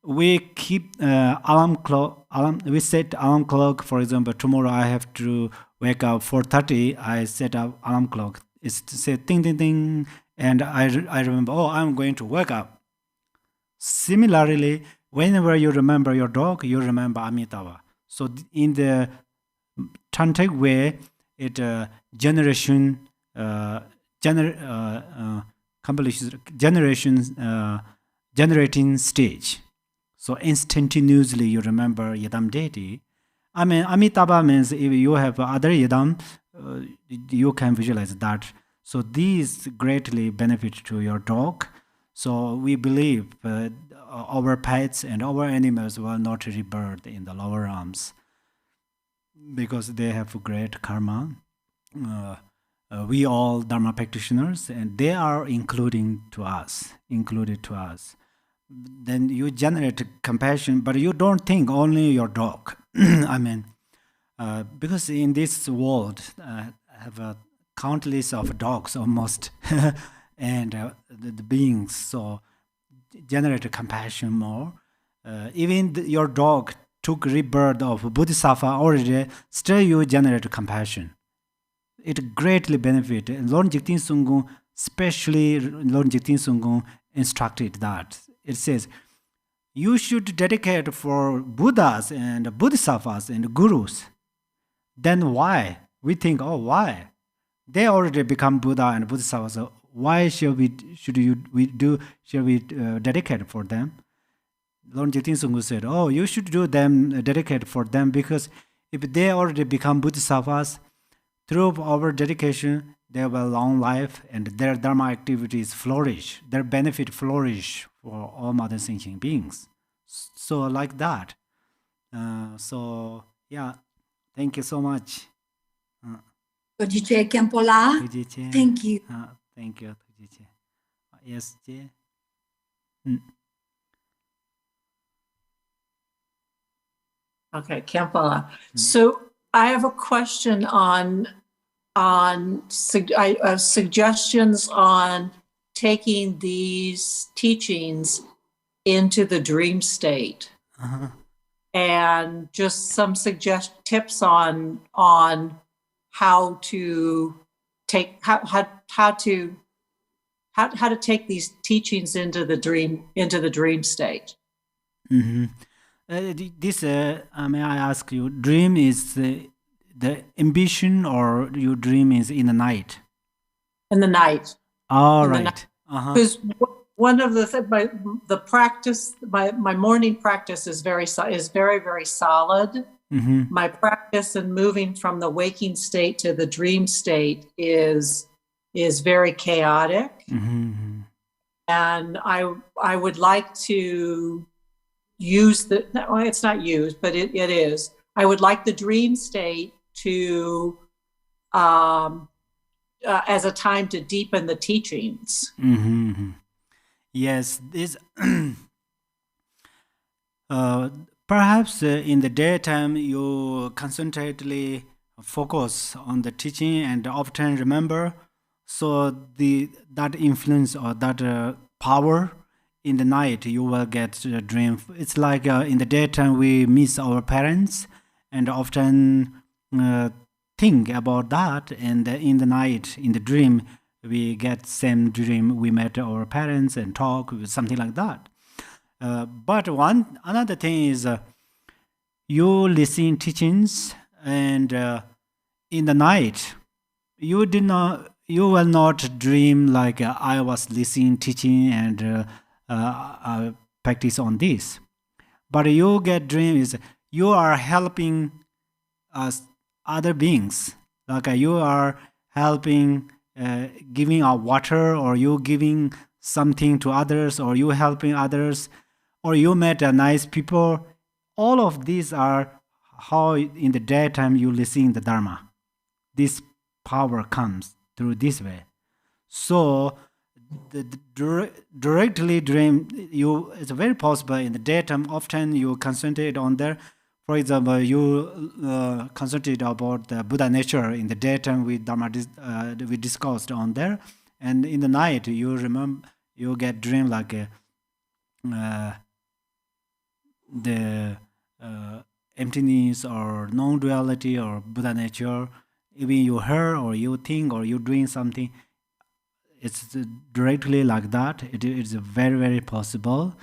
we keep we set alarm clock. For example, tomorrow I have to wake up 4:30. I set up alarm clock. It's to say ding ding ding, and I remember, oh, I'm going to wake up. Similarly, whenever you remember your dog, you remember Amitabha. So in the tantric way, it generating stage. So instantaneously you remember Yidam deity. I mean, Amitabha means if you have other Yidam, you can visualize that. So these greatly benefit to your dog. So we believe our pets and our animals will not rebirth in the lower realms because they have great karma. we all Dharma practitioners, and they are included to us. Then you generate compassion, but you don't think only your dog. I mean, because in this world, have countless of dogs almost, and the beings. So generate compassion more. Even your dog took rebirth of Bodhisattva already, still you generate compassion. It greatly benefit. Lord Jigten Sunggung, especially Lord Jigten Sunggung instructed that. It says, you should dedicate for Buddhas and Bodhisattvas and Gurus. Then why? We think, oh, why? They already become Buddha and Bodhisattvas. So why should we dedicate for them? Lord Jigten Sunggung said, oh, you should do them, dedicate for them, because if they already become Bodhisattvas, through our dedication, they have a long life and their Dharma activities flourish, their benefit flourish for all mother sentient beings. So like that. So yeah, thank you so much. Tujiche Khenpo-la. Thank you. Thank you, Tujiche. Yes, Jay. Okay, Khenpo. So I have a question on suggestions on taking these teachings into the dream state, and just some tips on how to take how to take these teachings into the dream state. This may I ask you, dream is the ambition, or your dream is in the night? In the night. All right. Because one of the practice, my morning practice is very very solid. My practice in moving from the waking state to the dream state is very chaotic, and I would like to use it's not used, but it is. I would like the dream state to as a time to deepen the teachings. Yes, this perhaps in the daytime you concentratedly focus on the teaching and often remember, so that influence or that power in the night you will get a dream. It's like in the daytime we miss our parents and often think about that, and in the night, in the dream, we get same dream, we met our parents and talk, something like that. But another thing is you listen teachings, and in the night you will not dream like I was listening teaching and practice on this. But you get dream is you are helping us other beings, like you are helping giving out water, or you giving something to others, or you helping others, or you met a nice people. All of these are how in the daytime you listen the Dharma. This power comes through this way. So directly dream, it's very possible in the daytime. Often you concentrate on there. For example, you concentrate about the Buddha nature in the daytime with Dharma we discussed on there, and in the night you remember you get dream like the emptiness or non-duality or Buddha nature. Even you hear or you think or you doing something, it's directly like that. It is very, very possible.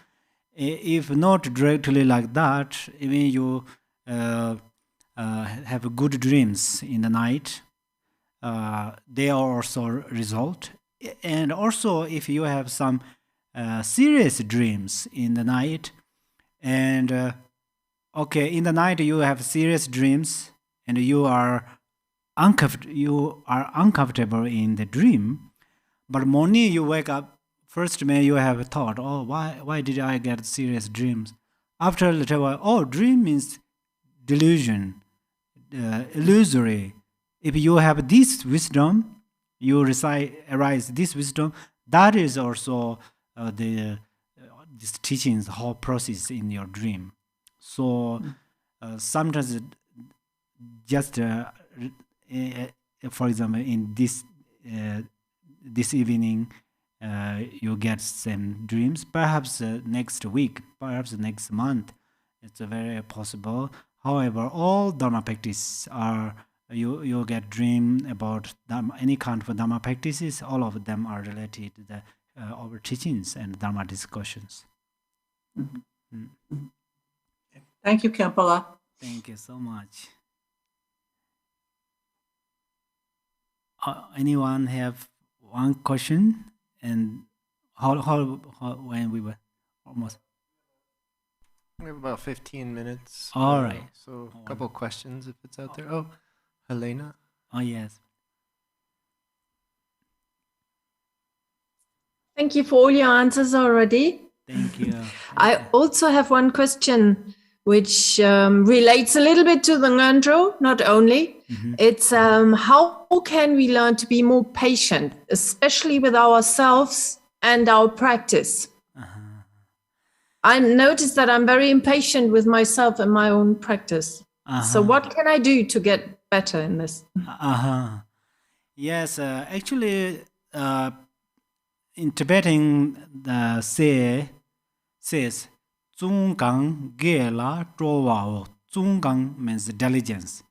If not directly like that, even you have good dreams in the night, they are also result. And also if you have some serious dreams in the night, and okay, in the night you have serious dreams and you are uncomfortable in the dream, but morning you wake up, first you have a thought, oh, why did I get serious dreams? After a little while, oh, dream means delusion, illusory. If you have this wisdom, you arise this wisdom. That is also this teachings, the whole process in your dream. So sometimes just for example, in this evening, you get same dreams. Perhaps next week, perhaps next month, it's very possible. However, all Dharma practice are you get dream about Dharma, any kind of Dharma practices. All of them are related to the our teachings and Dharma discussions. Thank you, Khenpo. Thank you so much. Anyone have one question? And how when we were almost We have about 15 minutes. All right. So a couple questions if it's out there. Oh, Helena. Oh yes. Thank you for all your answers already. Thank you. I also have one question which relates a little bit to the Ngandro, not only. It's how can we learn to be more patient, especially with ourselves and our practice? I noticed that I'm very impatient with myself and my own practice. So what can I do to get better in this? Yes, actually, in Tibetan, the says, "Zunggang ge la zhuwa." Zunggang means diligence.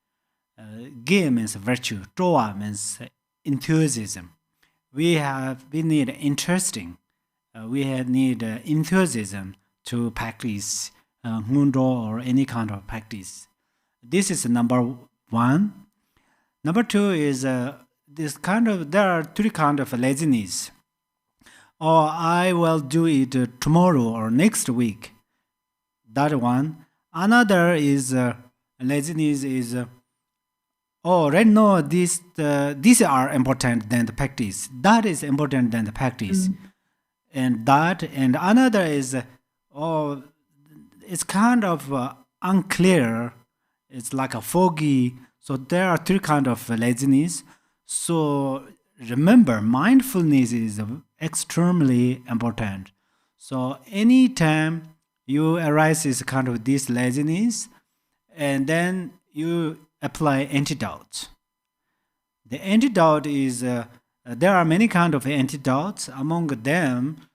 Ge means virtue. Zhuwa means enthusiasm. We need interesting. We need enthusiasm to practice ngundro or any kind of practice. This is number one. Number two is there are three kind of laziness. Or I will do it tomorrow or next week. That one. Another is laziness is right now these are important than the practice. That is important than the practice. And another is it's kind of unclear. It's like a foggy. So there are three kind of laziness. So remember, mindfulness is extremely important. So anytime you arise is kind of this laziness, and then you apply antidotes. The antidote is there are many kind of antidotes. Among them,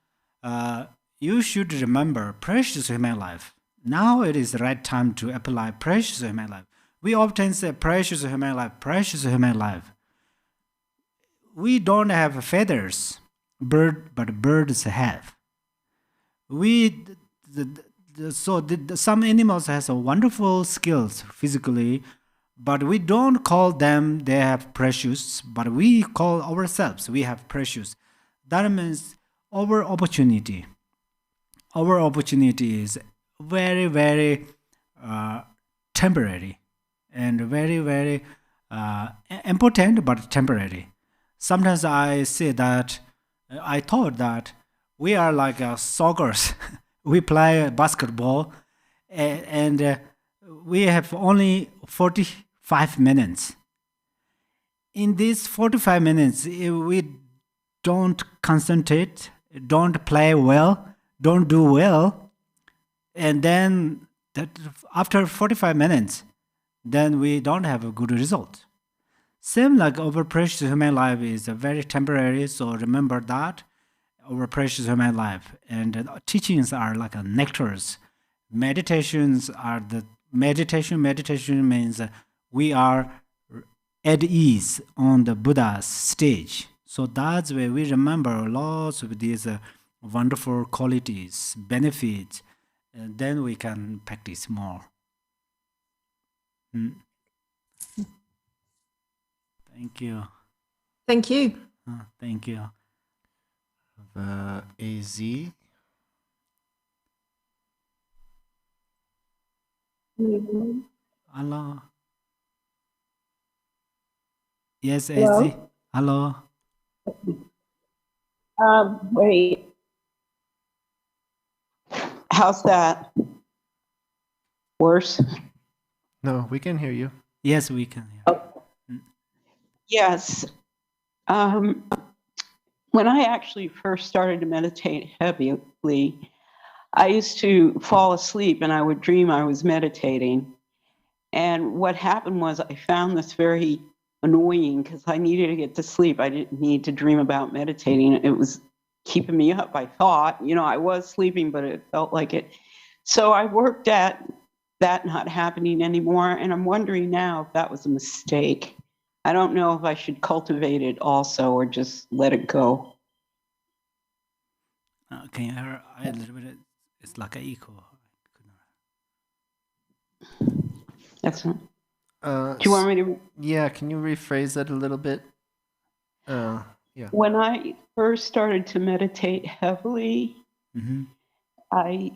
you should remember precious human life. Now it is the right time to apply precious human life. We often say precious human life, precious human life. We don't have feathers, but birds have. Some animals has a wonderful skills physically, but we don't call them they have precious, but we call ourselves we have precious. That means our opportunity is very, very temporary and very, very important, but temporary. Sometimes I say that I thought that we are like soccers. We play basketball and we have only 45 minutes. In these 45 minutes, we don't concentrate, don't play well, don't do well. And then after 45 minutes, then we don't have a good result. Same like our precious human life is very temporary, so remember that our precious human life and teachings are like nectars. Meditations are the meditation. Meditation means we are at ease on the Buddha's stage. So that's where we remember lots of these wonderful qualities, benefits, and then we can practice more. Thank you. Thank you. Thank you. AZ. Hello. Yes, Hello? AZ. Hello. Wait. How's that? Worse? No, we can hear you. Yes, we can hear. Yes. When I actually first started to meditate heavily, I used to fall asleep and I would dream I was meditating. And what happened was I found this very annoying because I needed to get to sleep. I didn't need to dream about meditating. It was keeping me up, I thought. I was sleeping, but it felt like it. So I worked at that not happening anymore. And I'm wondering now if that was a mistake. I don't know if I should cultivate it also or just let it go. Can you hear a little bit? It's like an echo. That's do you want me to? Yeah, can you rephrase that a little bit? Yeah. When I first started to meditate heavily, I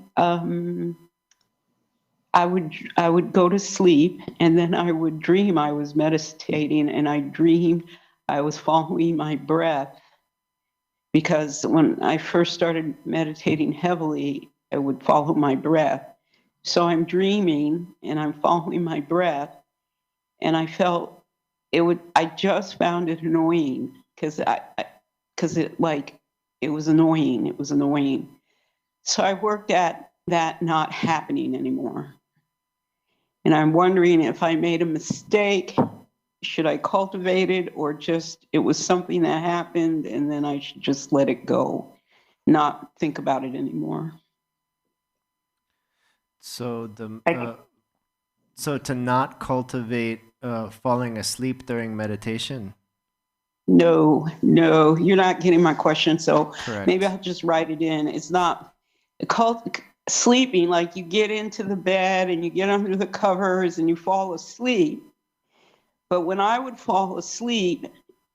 would go to sleep and then I would dream I was meditating, and I dreamed I was following my breath, because when I first started meditating heavily, I would follow my breath. So I'm dreaming and I'm following my breath, and I felt I just found it annoying because it was annoying. It was annoying. So I worked at that not happening anymore. And I'm wondering if I made a mistake, should I cultivate it, or just it was something that happened and then I should just let it go, not think about it anymore. So so to not cultivate falling asleep during meditation. No, you're not getting my question. So Correct. Maybe I'll just write it in. It's not sleeping, like you get into the bed and you get under the covers and you fall asleep. But when I would fall asleep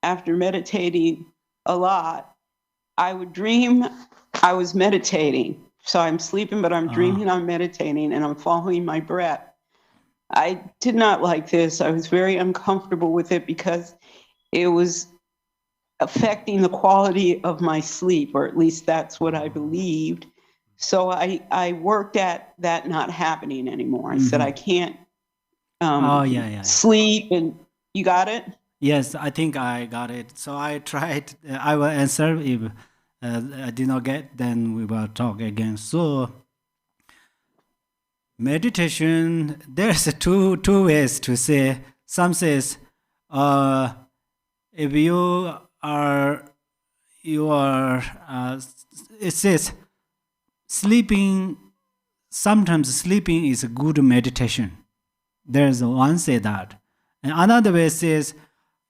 after meditating a lot, I would dream I was meditating. So I'm sleeping, but I'm dreaming I'm meditating and I'm following my breath. I did not like this. I was very uncomfortable with it because it was affecting the quality of my sleep, or at least that's what I believed. So I worked at that not happening anymore. I said I can't sleep, and you got it? Yes, I think I got it. So I tried. I will answer. If I did not get, then we will talk again. So meditation, there's two ways to say. Some says, if you are, it says, sleeping. Sometimes sleeping is a good meditation. There's one say that, and another way says,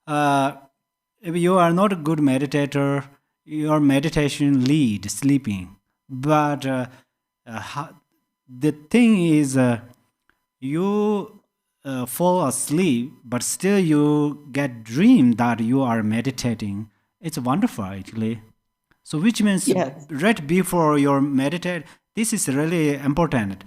if you are not a good meditator, your meditation lead sleeping. But the thing is, you fall asleep, but still you get dream that you are meditating. It's wonderful, actually. So which means right before you meditate, this is really important.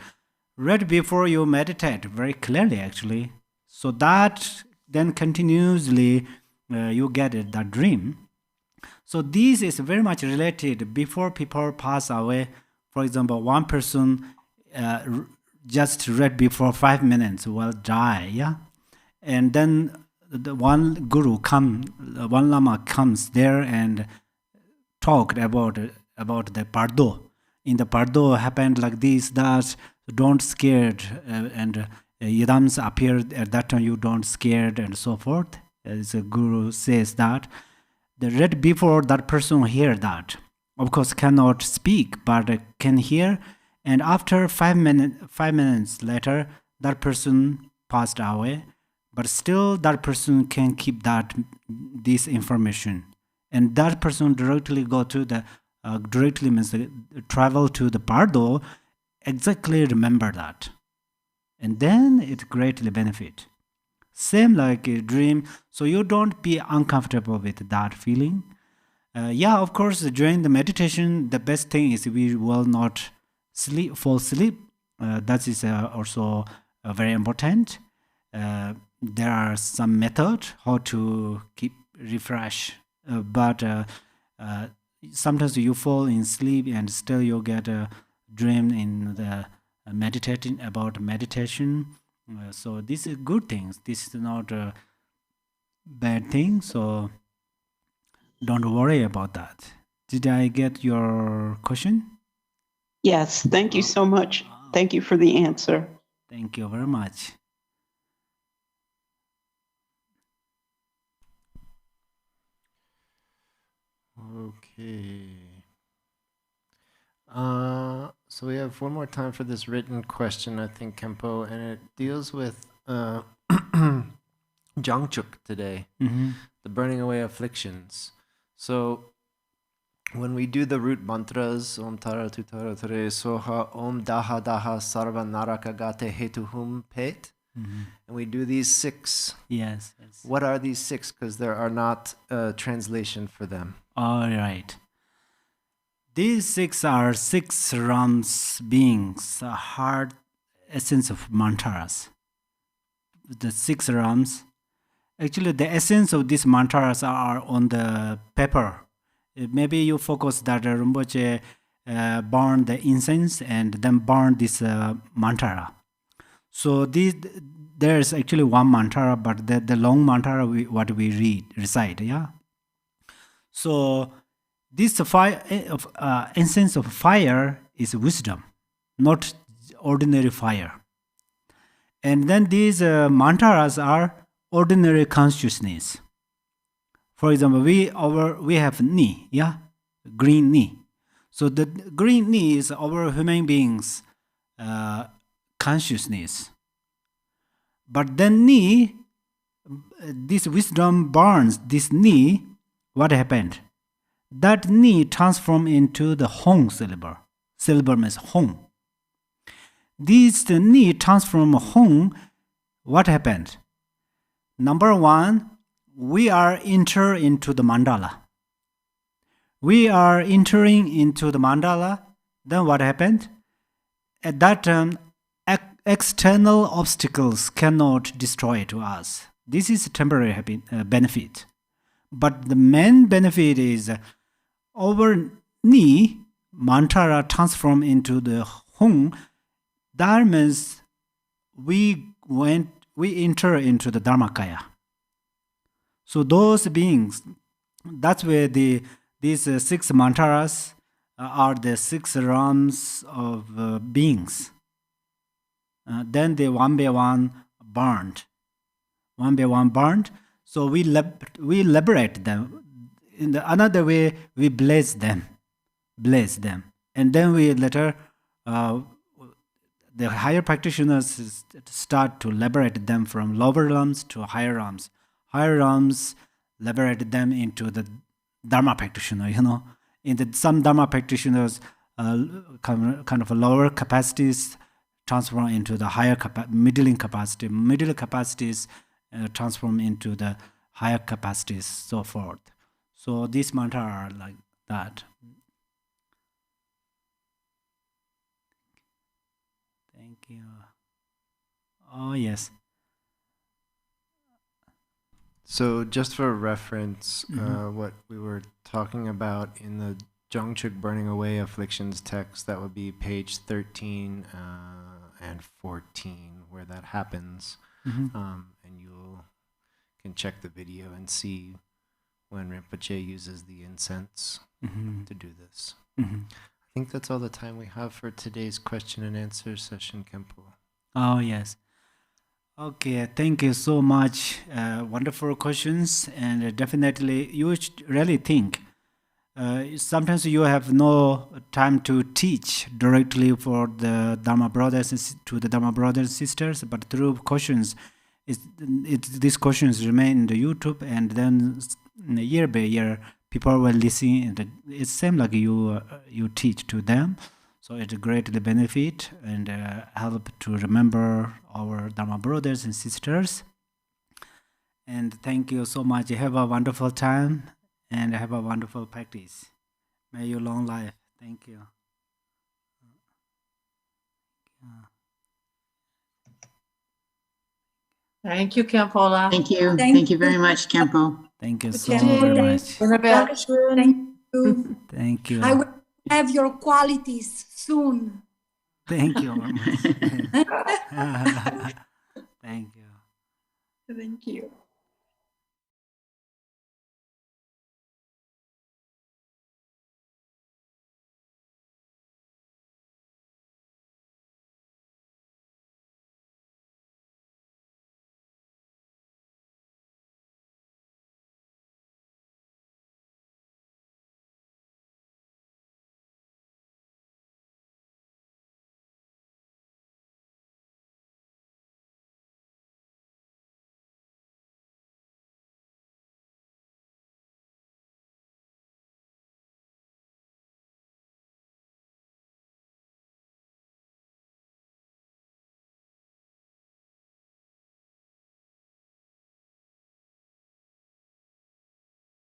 Right before you meditate very clearly, actually. So that then continuously you get it, that dream. So this is very much related before people pass away. For example, one person just right before 5 minutes will die, yeah? And then the one guru one lama comes there and talked about the pardo. In the pardo happened like this, that, don't scared, and yadams appeared at that time, you don't scared, and so forth. As the guru says that, the right before that person hear that, of course cannot speak, but can hear, and after 5 minutes later, that person passed away, but still that person can keep this information, and that person directly go to the directly means travel to the pardo, exactly remember that, and then it greatly benefit. Same like a dream, so you don't be uncomfortable with that feeling. Of course, during the meditation, the best thing is we will not fall asleep. That is also very important. There are some methods how to keep refresh, but sometimes you fall in sleep and still you get a dream in the meditating about meditation. So this is good things. This is not a bad thing. So don't worry about that. Did I get your question? Yes, thank you so much. Thank you for the answer. Thank you very much. Okay. So we have one more time for this written question, I think, Khenpo, and it deals with Jangchuk today, the burning away afflictions. So when we do the root mantras, Om Tara Tutara Tare Soha, Om Daha Daha Sarva Naraka Gate Hetuhum Pet, and we do these 6. Yes. What are these 6? Because there are not a translation for them. All right. These 6 are 6 realms beings, a heart essence of mantras. The 6 realms. Actually, the essence of these mantras are on the paper. Maybe you focus that Rinpoche burn the incense and then burn this mantra. So there's actually one mantra, but the long mantra what we recite, yeah. So this essence of fire is wisdom, not ordinary fire. And then these mantras are ordinary consciousness. For example, we have ni, yeah, green ni. So the green ni is our human beings' consciousness. But then ni, this wisdom burns this ni. What happened? That ni transformed into the hong syllable. Syllable means hong. This ni transform hong. What happened? Number 1, we are enter into the mandala. We are entering into the mandala. Then what happened? At that time, external obstacles cannot destroy to us. This is a temporary benefit. But the main benefit is our ni mantra transform into the hong. That means we enter into the Dharmakaya. So those beings, that's where these 6 mantras are the 6 realms of beings. Then they one by one burned. So we liberate them. In another way, we bless them. And then we later, the higher practitioners start to liberate them from lower realms to higher realms. Higher realms liberate them into the Dharma practitioner, some Dharma practitioners, kind of lower capacities transform into the higher middling capacity. Middle capacities transform into the higher capacities, so forth. So these mantras are like that. Thank you. Oh, yes. So just for reference, what we were talking about in the Jangchuk Burning Away Afflictions text, that would be page 13 and 14, where that happens. And you can check the video and see when Rinpoche uses the incense to do this. I think that's all the time we have for today's question and answer session, Khenpo. Oh, yes. Okay, thank you so much. Wonderful questions, and definitely you should really think. Sometimes you have no time to teach directly for the Dharma brothers to the Dharma brothers and sisters, but through questions, these questions remain in the YouTube, and then year by year people will listen. And it's same like you teach to them. So it greatly benefit and help to remember our Dharma brothers and sisters. And thank you so much. Have a wonderful time and have a wonderful practice. May you long life. Thank you. Thank you, Khenpo. Thank you. Thank you very much, Khenpo. Thank you so very much. Thank you. Thank you. I will have your qualities soon. Thank you very much. Thank you. Thank you.